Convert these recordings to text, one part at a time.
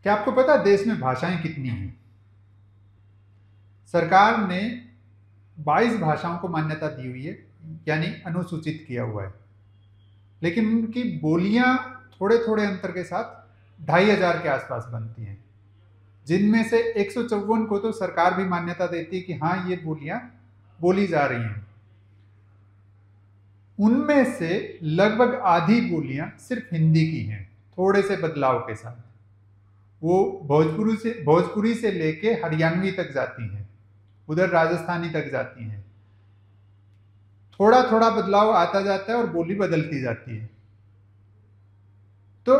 क्या आपको पता है देश में भाषाएं कितनी हैं? सरकार ने 22 भाषाओं को मान्यता दी हुई है, यानी अनुसूचित किया हुआ है। लेकिन उनकी बोलियां थोड़े थोड़े अंतर के साथ 2,500 के आसपास बनती हैं, जिनमें से 154 को तो सरकार भी मान्यता देती है कि हाँ, ये बोलियां बोली जा रही हैं। उनमें से लगभग आधी बोलियां सिर्फ हिंदी की हैं, थोड़े से बदलाव के साथ। वो भोजपुरी से लेके हरियाणवी तक जाती हैं, उधर राजस्थानी तक जाती हैं। थोड़ा थोड़ा बदलाव आता जाता है और बोली बदलती जाती है। तो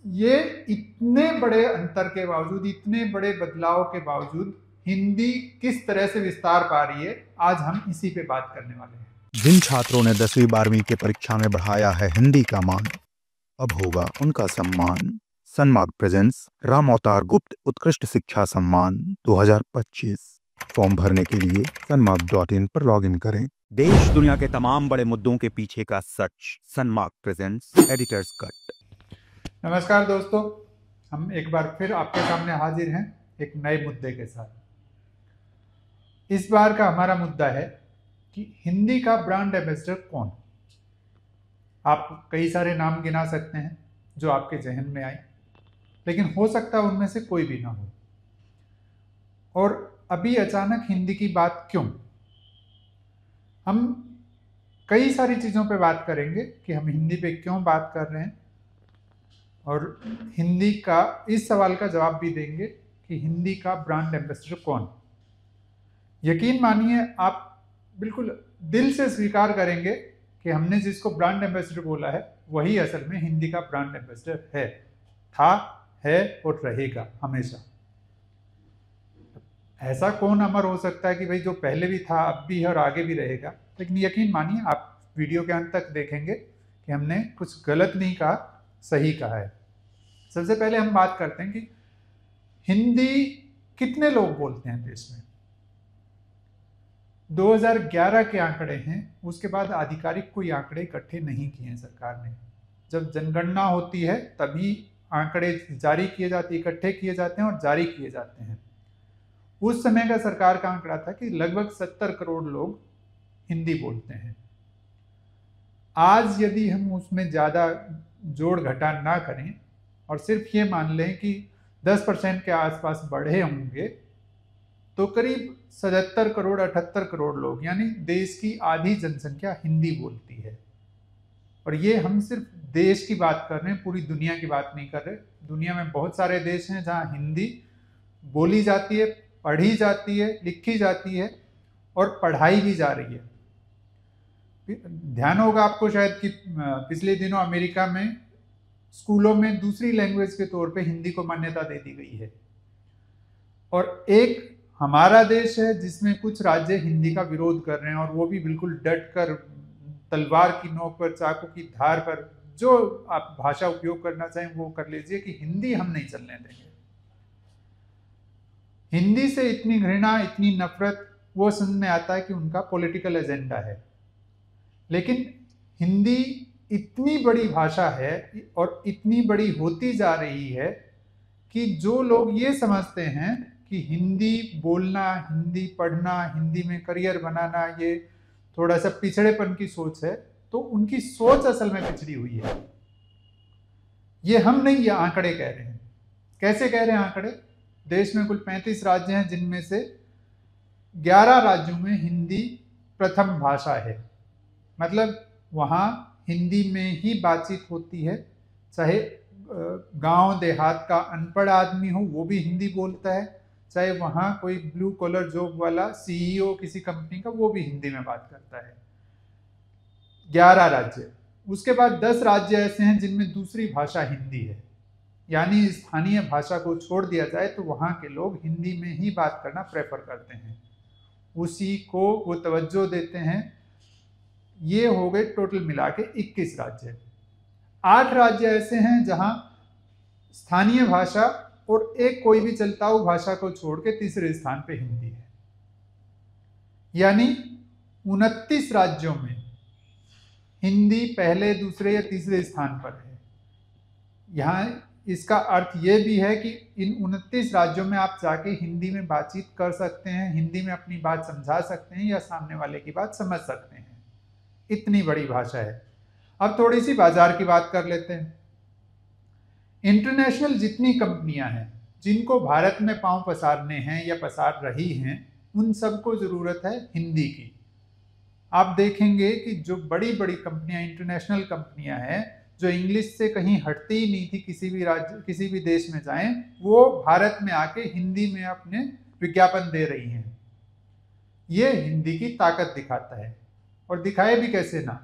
ये इतने बड़े अंतर के बावजूद, इतने बड़े बदलाव के बावजूद हिंदी किस तरह से विस्तार पा रही है, आज हम इसी पे बात करने वाले हैं। जिन छात्रों ने 10वीं 12वीं की परीक्षा में बढ़ाया है हिंदी का मान, अब होगा उनका सम्मान। सन्मार्ग प्रेजेंस राम अवतार गुप्त उत्कृष्ट शिक्षा सम्मान 2025। फॉर्म भरने के लिए sanmark.in पर लॉगिन करें। देश दुनिया के तमाम बड़े मुद्दों के पीछे का सच। सन्मार्ग प्रेजेंस एडिटर्स कट। नमस्कार दोस्तों, हम एक बार फिर आपके सामने हाजिर हैं एक नए मुद्दे के साथ। इस बार का हमारा मुद्दा है कि हिंदी का ब्रांड एम्बेसडर कौन। आप कई सारे नाम गिना सकते हैं जो आपके जहन में आए, लेकिन हो सकता है उनमें से कोई भी ना हो। और अभी अचानक हिंदी की बात क्यों? हम कई सारी चीज़ों पे बात करेंगे कि हम हिंदी पे क्यों बात कर रहे हैं, और हिंदी का इस सवाल का जवाब भी देंगे कि हिंदी का ब्रांड एम्बेसडर कौन। यकीन मानिए, आप बिल्कुल दिल से स्वीकार करेंगे कि हमने जिसको ब्रांड एम्बेसडर बोला है वही असल में हिंदी का ब्रांड एम्बेसडर है, था, है और रहेगा हमेशा। ऐसा कौन अमर हो सकता है कि भाई जो पहले भी था, अब भी है और आगे भी रहेगा। लेकिन यकीन मानिए, आप वीडियो के अंत तक देखेंगे कि हमने कुछ गलत नहीं कहा, सही कहा है। सबसे पहले हम बात करते हैं कि हिंदी कितने लोग बोलते हैं देश में। 2011 के आंकड़े हैं, उसके बाद आधिकारिक कोई आंकड़े इकट्ठे नहीं किए हैं सरकार ने। जब जनगणना होती है तभी आंकड़े जारी किए जाते, इकट्ठे किए जाते हैं और जारी किए जाते हैं। उस समय का सरकार का आंकड़ा था कि लगभग 70 करोड़ लोग हिंदी बोलते हैं। आज यदि हम उसमें ज़्यादा जोड़ घटा ना करें और सिर्फ ये मान लें कि 10% के आसपास बढ़े होंगे, तो करीब 77 करोड़ 78 करोड़ लोग, यानी देश की आधी जनसंख्या हिंदी बोलती है। और ये हम सिर्फ देश की बात कर रहे हैं, पूरी दुनिया की बात नहीं कर रहे। दुनिया में बहुत सारे देश हैं जहाँ हिंदी बोली जाती है, पढ़ी जाती है, लिखी जाती है और पढ़ाई भी जा रही है। ध्यान होगा आपको शायद कि पिछले दिनों अमेरिका में स्कूलों में दूसरी लैंग्वेज के तौर पे हिंदी को मान्यता दे दी गई है। और एक हमारा देश है जिसमें कुछ राज्य हिंदी का विरोध कर रहे हैं, और वो भी बिल्कुल डट कर, तलवार की नोक पर, चाकू की धार पर, जो आप भाषा उपयोग करना चाहें वो कर लीजिए कि हिंदी हम नहीं चलने देंगे। हिंदी से इतनी घृणा, इतनी नफरत, वो समझ में आता है कि उनका पॉलिटिकल एजेंडा है। लेकिन हिंदी इतनी बड़ी भाषा है और इतनी बड़ी होती जा रही है कि जो लोग ये समझते हैं कि हिंदी बोलना, हिंदी पढ़ना, हिंदी में करियर बनाना ये थोड़ा सा पिछड़ेपन की सोच है, तो उनकी सोच असल में पिछड़ी हुई है। ये हम नहीं, ये आंकड़े कह रहे हैं। कैसे कह रहे हैं आंकड़े? देश में कुल 35 राज्य हैं, जिनमें से 11 राज्यों में हिंदी प्रथम भाषा है। मतलब वहाँ हिंदी में ही बातचीत होती है। चाहे गांव देहात का अनपढ़ आदमी हो वो भी हिंदी बोलता है, चाहे वहाँ कोई ब्लू कॉलर जॉब वाला सीईओ किसी कंपनी का, वो भी हिंदी में बात करता है। 11 राज्य। उसके बाद 10 राज्य ऐसे हैं जिनमें दूसरी भाषा हिंदी है, यानी स्थानीय भाषा को छोड़ दिया जाए तो वहाँ के लोग हिंदी में ही बात करना प्रेफर करते हैं, उसी को वो तवज्जो देते हैं। ये हो गए टोटल मिला के 21 राज्य। 8 राज्य ऐसे हैं जहां स्थानीय भाषा और एक कोई भी चलताऊ भाषा को छोड़ के तीसरे स्थान पे हिंदी है। यानी 29 राज्यों में हिंदी पहले, दूसरे या तीसरे स्थान पर है। यहाँ इसका अर्थ ये भी है कि इन 29 राज्यों में आप जाके हिंदी में बातचीत कर सकते हैं, हिंदी में अपनी बात समझा सकते हैं या सामने वाले की बात समझ सकते हैं। इतनी बड़ी भाषा है। अब थोड़ी सी बाजार की बात कर लेते हैं। इंटरनेशनल जितनी कंपनियां हैं जिनको भारत में पांव पसारने हैं या पसार रही हैं, उन सबको जरूरत है हिंदी की। आप देखेंगे कि जो बड़ी बड़ी कंपनियां, इंटरनेशनल कंपनियां हैं, जो इंग्लिश से कहीं हटती ही नहीं थी, किसी भी राज्य, किसी भी देश में जाएं, वो भारत में आके हिंदी में अपने विज्ञापन दे रही हैं। ये हिंदी की ताकत दिखाता है। और दिखाए भी कैसे ना,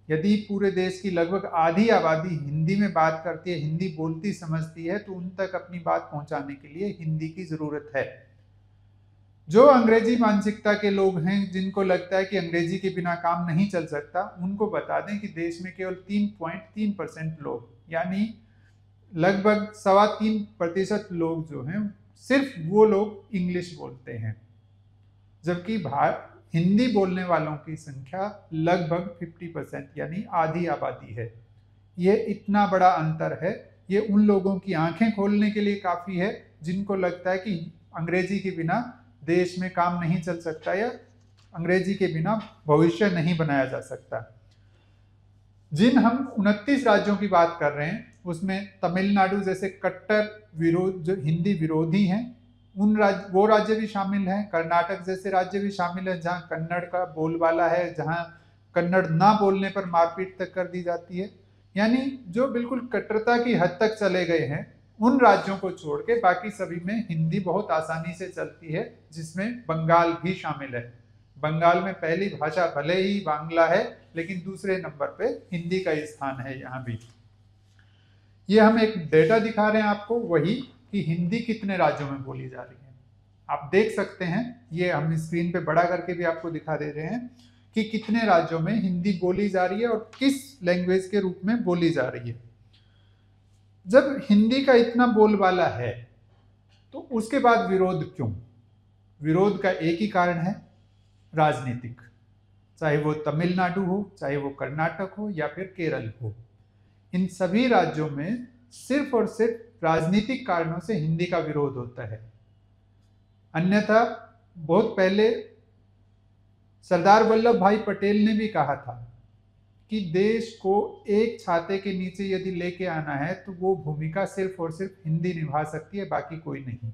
यदि पूरे देश की लगभग आधी आबादी हिंदी में बात करती है, हिंदी बोलती समझती है, तो उन तक अपनी बात पहुंचाने के लिए हिंदी की जरूरत है। जो अंग्रेजी मानसिकता के लोग हैं, जिनको लगता है कि अंग्रेजी के बिना काम नहीं चल सकता, उनको बता दें कि देश में केवल 3.3% लोग, यानी लगभग 3.25% लोग जो हैं, सिर्फ वो लोग इंग्लिश बोलते हैं, जबकि हिंदी बोलने वालों की संख्या लगभग 50% यानी आधी आबादी है। ये इतना बड़ा अंतर है। ये उन लोगों की आंखें खोलने के लिए काफ़ी है जिनको लगता है कि अंग्रेजी के बिना देश में काम नहीं चल सकता या अंग्रेजी के बिना भविष्य नहीं बनाया जा सकता। जिन हम 29 राज्यों की बात कर रहे हैं, उसमें तमिलनाडु जैसे कट्टर विरोध, जो हिंदी विरोधी हैं, वो राज्य भी शामिल हैं। कर्नाटक जैसे राज्य भी शामिल हैं जहां कन्नड़ का बोलबाला है, जहां कन्नड़ ना बोलने पर मारपीट तक कर दी जाती है। यानी जो बिल्कुल कट्टरता की हद तक चले गए हैं, उन राज्यों को छोड़ के बाकी सभी में हिंदी बहुत आसानी से चलती है, जिसमें बंगाल भी शामिल है। बंगाल में पहली भाषा भले ही बांग्ला है, लेकिन दूसरे नंबर पे हिंदी का स्थान है यहाँ भी। ये हम एक डेटा दिखा रहे हैं आपको, वही कि हिंदी कितने राज्यों में बोली जा रही है। आप देख सकते हैं, ये हम स्क्रीन पे बड़ा करके भी आपको दिखा दे रहे हैं कि कितने राज्यों में हिंदी बोली जा रही है और किस लैंग्वेज के रूप में बोली जा रही है। जब हिंदी का इतना बोलबाला है तो उसके बाद विरोध क्यों? विरोध का एक ही कारण है, राजनीतिक। चाहे वो तमिलनाडु हो, चाहे वो कर्नाटक हो या फिर केरल हो, इन सभी राज्यों में सिर्फ और सिर्फ राजनीतिक कारणों से हिंदी का विरोध होता है। अन्यथा बहुत पहले सरदार वल्लभ भाई पटेल ने भी कहा था कि देश को एक छाते के नीचे यदि लेके आना है तो वो भूमिका सिर्फ और सिर्फ हिंदी निभा सकती है, बाकी कोई नहीं।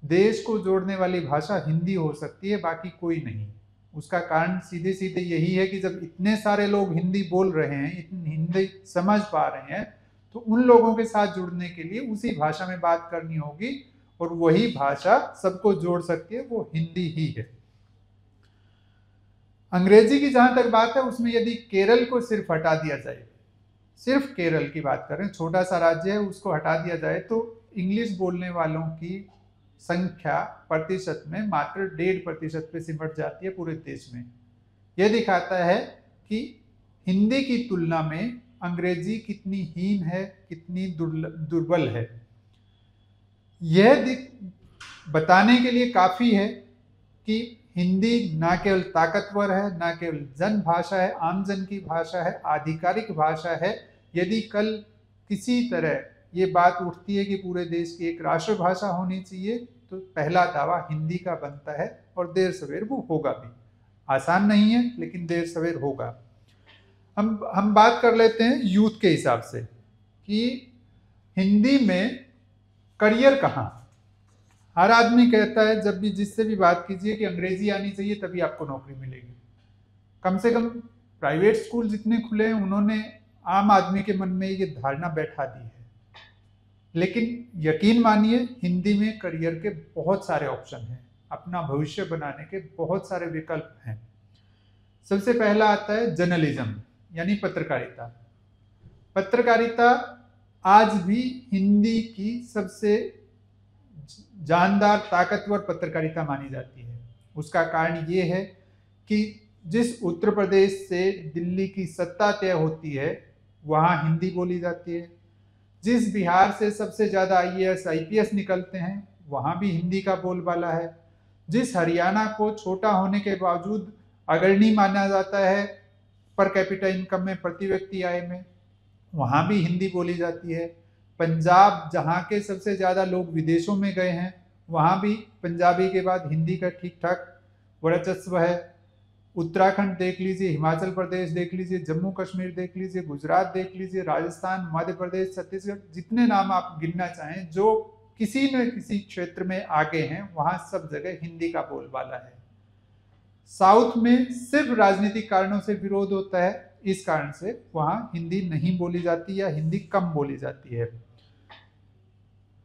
देश को जोड़ने वाली भाषा हिंदी हो सकती है, बाकी कोई नहीं। उसका कारण सीधे सीधे यही है कि जब इतने सारे लोग हिंदी बोल रहे हैं, इतनी हिंदी समझ पा रहे हैं, तो उन लोगों के साथ जुड़ने के लिए उसी भाषा में बात करनी होगी, और वही भाषा सबको जोड़ सकती है, वो हिंदी ही है। अंग्रेजी की जहां तक बात है, उसमें यदि केरल को सिर्फ हटा दिया जाए, सिर्फ केरल की बात करें, छोटा सा राज्य है, उसको हटा दिया जाए, तो इंग्लिश बोलने वालों की संख्या प्रतिशत में मात्र 1.5% पे सिमट जाती है पूरे देश में। यह दिखाता है कि हिंदी की तुलना में अंग्रेजी कितनी हीन है, कितनी दुर्बल है। यह बताने के लिए काफी है कि हिंदी ना केवल ताकतवर है, ना केवल जन भाषा है, आमजन की भाषा है, आधिकारिक भाषा है। यदि कल किसी तरह ये बात उठती है कि पूरे देश की एक राष्ट्रभाषा होनी चाहिए, तो पहला दावा हिंदी का बनता है, और देर सवेर वो होगा भी। आसान नहीं है, लेकिन देर सवेर होगा। हम बात कर लेते हैं यूथ के हिसाब से कि हिंदी में करियर कहाँ। हर आदमी कहता है, जब भी जिससे भी बात कीजिए, कि अंग्रेजी आनी चाहिए तभी आपको नौकरी मिलेगी। कम से कम प्राइवेट स्कूल जितने खुले हैं, उन्होंने आम आदमी के मन में ये धारणा बैठा दी है। लेकिन यकीन मानिए, हिंदी में करियर के बहुत सारे ऑप्शन हैं, अपना भविष्य बनाने के बहुत सारे विकल्प हैं। सबसे पहला आता है जर्नलिज्म, यानी पत्रकारिता। पत्रकारिता आज भी हिंदी की सबसे जानदार, ताकतवर पत्रकारिता मानी जाती है। उसका कारण ये है कि जिस उत्तर प्रदेश से दिल्ली की सत्ता तय होती है, वहाँ हिंदी बोली जाती है। जिस बिहार से सबसे ज़्यादा IAS IPS निकलते हैं, वहाँ भी हिंदी का बोलबाला है। जिस हरियाणा को छोटा होने के बावजूद अग्रणी माना जाता है पर कैपिटा इनकम में, प्रति व्यक्ति आय में, वहाँ भी हिंदी बोली जाती है। पंजाब जहाँ के सबसे ज़्यादा लोग विदेशों में गए हैं, वहाँ भी पंजाबी के बाद हिंदी का ठीक ठाक वर्चस्व है। उत्तराखंड देख लीजिए, हिमाचल प्रदेश देख लीजिए, जम्मू कश्मीर देख लीजिए, गुजरात देख लीजिए, राजस्थान, मध्य प्रदेश, छत्तीसगढ़, जितने नाम आप गिनना चाहें जो किसी न किसी क्षेत्र में आगे हैं, वहाँ सब जगह हिंदी का बोलबाला है। साउथ में सिर्फ राजनीतिक कारणों से विरोध होता है, इस कारण से वहाँ हिंदी नहीं बोली जाती या हिंदी कम बोली जाती है।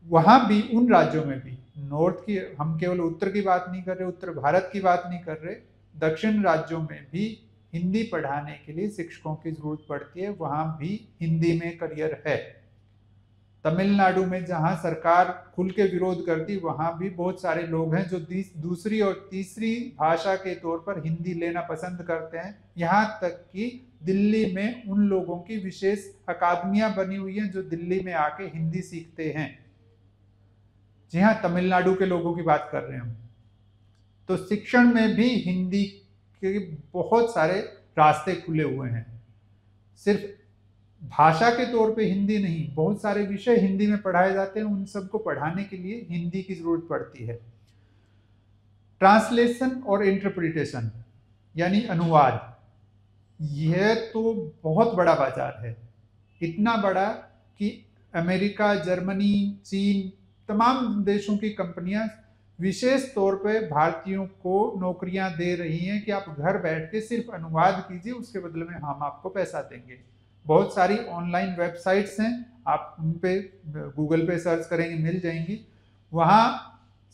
वहाँ भी, उन राज्यों में भी, नॉर्थ की, हम केवल उत्तर की बात नहीं कर रहे, उत्तर भारत की बात नहीं कर रहे, दक्षिण राज्यों में भी हिंदी पढ़ाने के लिए शिक्षकों की जरूरत पड़ती है, वहां भी हिंदी में करियर है। तमिलनाडु में जहां सरकार खुल के विरोध करती, वहां भी बहुत सारे लोग हैं जो दूसरी और तीसरी भाषा के तौर पर हिंदी लेना पसंद करते हैं। यहाँ तक कि दिल्ली में उन लोगों की विशेष अकादमियां बनी हुई हैं जो दिल्ली में आके हिंदी सीखते हैं। जी हाँ, तमिलनाडु के लोगों की बात कर रहे हैं हम। तो शिक्षण में भी हिंदी के बहुत सारे रास्ते खुले हुए हैं। सिर्फ भाषा के तौर पे हिंदी नहीं, बहुत सारे विषय हिंदी में पढ़ाए जाते हैं, उन सबको पढ़ाने के लिए हिंदी की जरूरत पड़ती है। ट्रांसलेशन और इंटरप्रिटेशन यानी अनुवाद, यह तो बहुत बड़ा बाजार है, इतना बड़ा कि अमेरिका, जर्मनी, चीन, तमाम देशों की कंपनियां विशेष तौर पे भारतीयों को नौकरियां दे रही हैं कि आप घर बैठ के सिर्फ अनुवाद कीजिए, उसके बदले में हम आपको पैसा देंगे। बहुत सारी ऑनलाइन वेबसाइट्स हैं, आप उन पे गूगल पे सर्च करेंगे मिल जाएंगी। वहाँ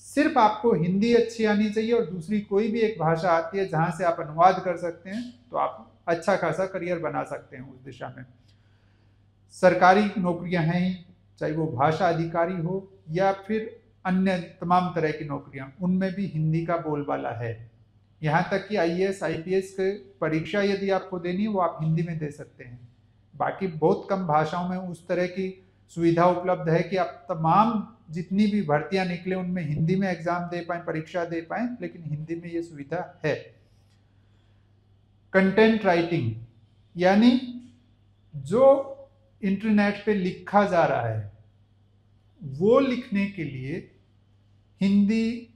सिर्फ आपको हिंदी अच्छी आनी चाहिए और दूसरी कोई भी एक भाषा आती है जहाँ से आप अनुवाद कर सकते हैं, तो आप अच्छा खासा करियर बना सकते हैं उस दिशा में। सरकारी नौकरियां हैं ही, चाहे वो भाषा अधिकारी हो या फिर अन्य तमाम तरह की नौकरियां, उनमें भी हिंदी का बोलबाला है। यहाँ तक कि IAS, IPS की परीक्षा यदि आपको देनी है वो आप हिंदी में दे सकते हैं। बाकी बहुत कम भाषाओं में उस तरह की सुविधा उपलब्ध है कि आप तमाम जितनी भी भर्तियां निकले उनमें हिंदी में एग्जाम दे पाएं, परीक्षा दे पाएं, लेकिन हिंदी में ये सुविधा है। कंटेंट राइटिंग यानी जो इंटरनेट पे लिखा जा रहा है वो लिखने के लिए हिंदी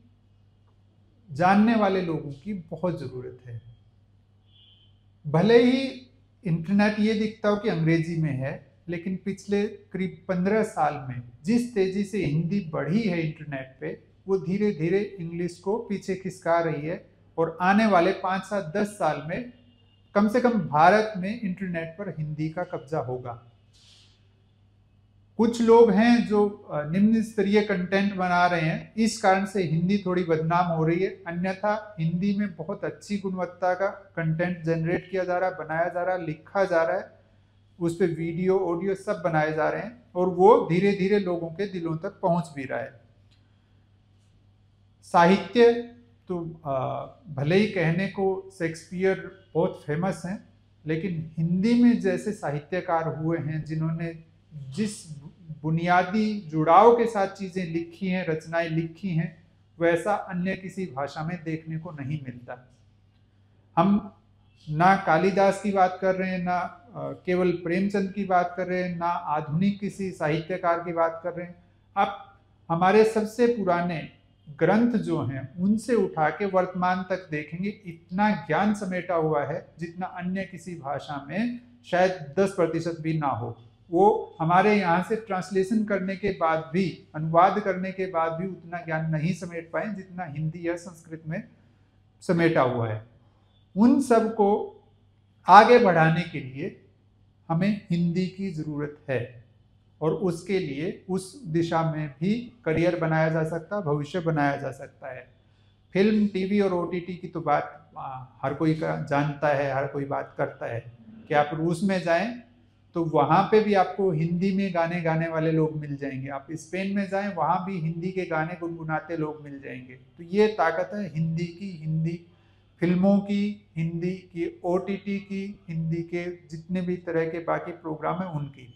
जानने वाले लोगों की बहुत ज़रूरत है। भले ही इंटरनेट ये दिखता हो कि अंग्रेजी में है, लेकिन पिछले करीब 15 साल में जिस तेजी से हिंदी बढ़ी है इंटरनेट पे, वो धीरे धीरे इंग्लिश को पीछे खिसका रही है और आने वाले 5 से 10 साल में कम से कम भारत में इंटरनेट पर हिंदी का कब्जा होगा। कुछ लोग हैं जो निम्न स्तरीय कंटेंट बना रहे हैं, इस कारण से हिंदी थोड़ी बदनाम हो रही है, अन्यथा हिंदी में बहुत अच्छी गुणवत्ता का कंटेंट जनरेट किया जा रहा है, बनाया जा रहा है, लिखा जा रहा है, उस पर वीडियो, ऑडियो सब बनाए जा रहे हैं और वो धीरे धीरे लोगों के दिलों तक पहुंच भी रहा है। साहित्य तो भले ही कहने को शेक्सपियर बहुत फेमस हैं, लेकिन हिंदी में जैसे साहित्यकार हुए हैं जिन्होंने जिस बुनियादी जुड़ाव के साथ चीजें लिखी हैं, रचनाएं लिखी हैं, वैसा अन्य किसी भाषा में देखने को नहीं मिलता। हम ना कालिदास की बात कर रहे हैं, ना केवल प्रेमचंद की बात कर रहे हैं, ना आधुनिक किसी साहित्यकार की बात कर रहे हैं। आप हमारे सबसे पुराने ग्रंथ जो हैं उनसे उठा के वर्तमान तक देखेंगे, इतना ज्ञान समेटा हुआ है जितना अन्य किसी भाषा में शायद 10% भी ना हो। वो हमारे यहाँ से ट्रांसलेशन करने के बाद भी, अनुवाद करने के बाद भी उतना ज्ञान नहीं समेट पाए जितना हिंदी या संस्कृत में समेटा हुआ है। उन सब को आगे बढ़ाने के लिए हमें हिंदी की ज़रूरत है और उसके लिए उस दिशा में भी करियर बनाया जा सकता है, भविष्य बनाया जा सकता है। फिल्म, टीवी और OTT की तो बात हर कोई का जानता है, हर कोई बात करता है कि आप रूस में जाएं तो वहाँ पे भी आपको हिंदी में गाने गाने वाले लोग मिल जाएंगे। आप स्पेन में जाएं, वहाँ भी हिंदी के गाने गुनगुनाते लोग मिल जाएंगे। तो ये ताकत है हिंदी की, हिंदी फिल्मों की, हिंदी की OTT की, हिंदी के जितने भी तरह के बाकी प्रोग्राम हैं उनकी।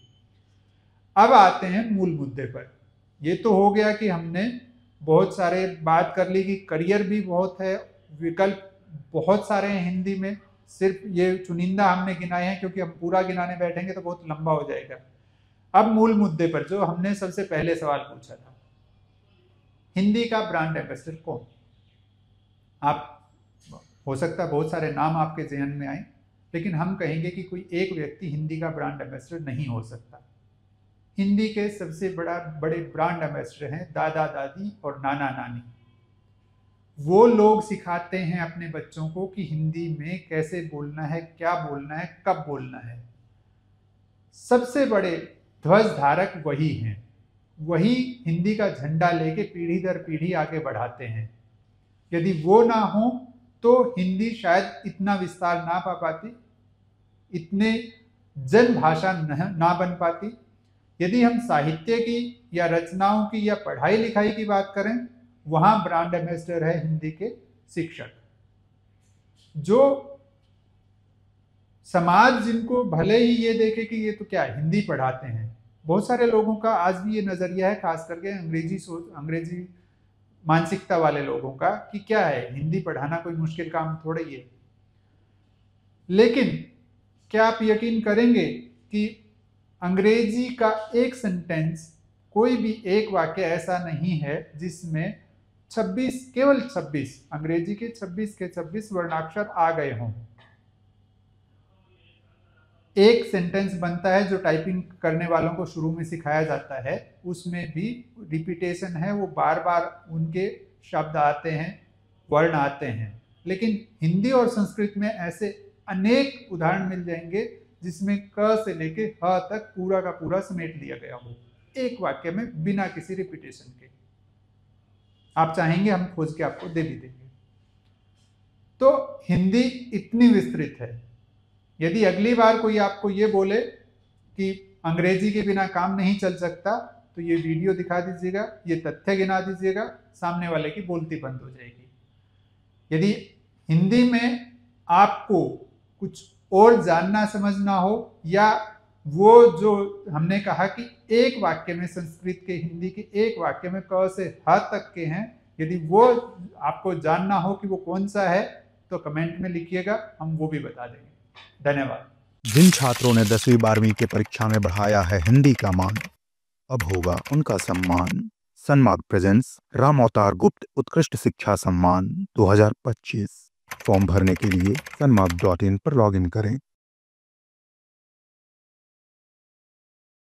अब आते हैं मूल मुद्दे पर। ये तो हो गया कि हमने बहुत सारे बात कर ली कि करियर भी बहुत है, विकल्प बहुत सारे हैं हिंदी में, सिर्फ ये चुनिंदा हमने गिनाए हैं क्योंकि हम पूरा गिनाने बैठेंगे तो बहुत लंबा हो जाएगा। अब मूल मुद्दे पर, जो हमने सबसे पहले सवाल पूछा था, हिंदी का ब्रांड एम्बेसडर कौन? आप, हो सकता है बहुत सारे नाम आपके ज़हन में आए, लेकिन हम कहेंगे कि कोई एक व्यक्ति हिंदी का ब्रांड एम्बेसडर नहीं हो सकता। हिंदी के सबसे बड़े ब्रांड एम्बेसडर हैं दादा दादी और नाना नानी। वो लोग सिखाते हैं अपने बच्चों को कि हिंदी में कैसे बोलना है, क्या बोलना है, कब बोलना है। सबसे बड़े ध्वज धारक वही हैं, वही हिंदी का झंडा लेके पीढ़ी दर पीढ़ी आगे बढ़ाते हैं। यदि वो ना हो तो हिंदी शायद इतना विस्तार ना पा पाती, इतने जन भाषा ना बन पाती। यदि हम साहित्य की या रचनाओं की या पढ़ाई लिखाई की बात करें, वहां ब्रांड एम्बेसडर है हिंदी के शिक्षक, जो समाज जिनको भले ही ये देखे कि ये तो क्या हिंदी पढ़ाते हैं। बहुत सारे लोगों का आज भी ये नजरिया है, खास करके अंग्रेजी मानसिकता वाले लोगों का, कि क्या है हिंदी पढ़ाना कोई मुश्किल काम थोड़ा ही है। लेकिन क्या आप यकीन करेंगे कि अंग्रेजी का एक सेंटेंस, कोई भी एक वाक्य ऐसा नहीं है जिसमें 26, केवल 26, अंग्रेजी के 26 के 26 वर्णाक्षर आ गए हों। एक सेंटेंस बनता है जो टाइपिंग करने वालों को शुरू में सिखाया जाता है, उसमें भी रिपीटेशन है, वो बार बार उनके शब्द आते हैं, वर्ण आते हैं। लेकिन हिंदी और संस्कृत में ऐसे अनेक उदाहरण मिल जाएंगे जिसमें क से लेके ह तक पूरा का पूरा समेट लिया गया हो एक वाक्य में, बिना किसी रिपीटेशन के। आप चाहेंगे हम खोज के आपको दे भी देंगे। तो हिंदी इतनी विस्तृत है। यदि अगली बार कोई आपको ये बोले कि अंग्रेजी के बिना काम नहीं चल सकता, तो ये वीडियो दिखा दीजिएगा, ये तथ्य गिना दीजिएगा, सामने वाले की बोलती बंद हो जाएगी। यदि हिंदी में आपको कुछ और जानना समझना हो, या वो जो हमने कहा कि एक वाक्य में, संस्कृत के हिंदी के एक वाक्य में क से ह तक के हैं, यदि वो आपको जानना हो कि वो कौन सा है, तो कमेंट में लिखिएगा, हम वो भी बता देंगे। धन्यवाद। जिन छात्रों ने 10वीं 12वीं की परीक्षा में बढ़ाया है हिंदी का मान, अब होगा उनका सम्मान। सन्मार्ग प्रेजेंट्स राम अवतार गुप्त उत्कृष्ट शिक्षा सम्मान 2025। फॉर्म भरने के लिए sanmarg.in पर लॉगिन करें।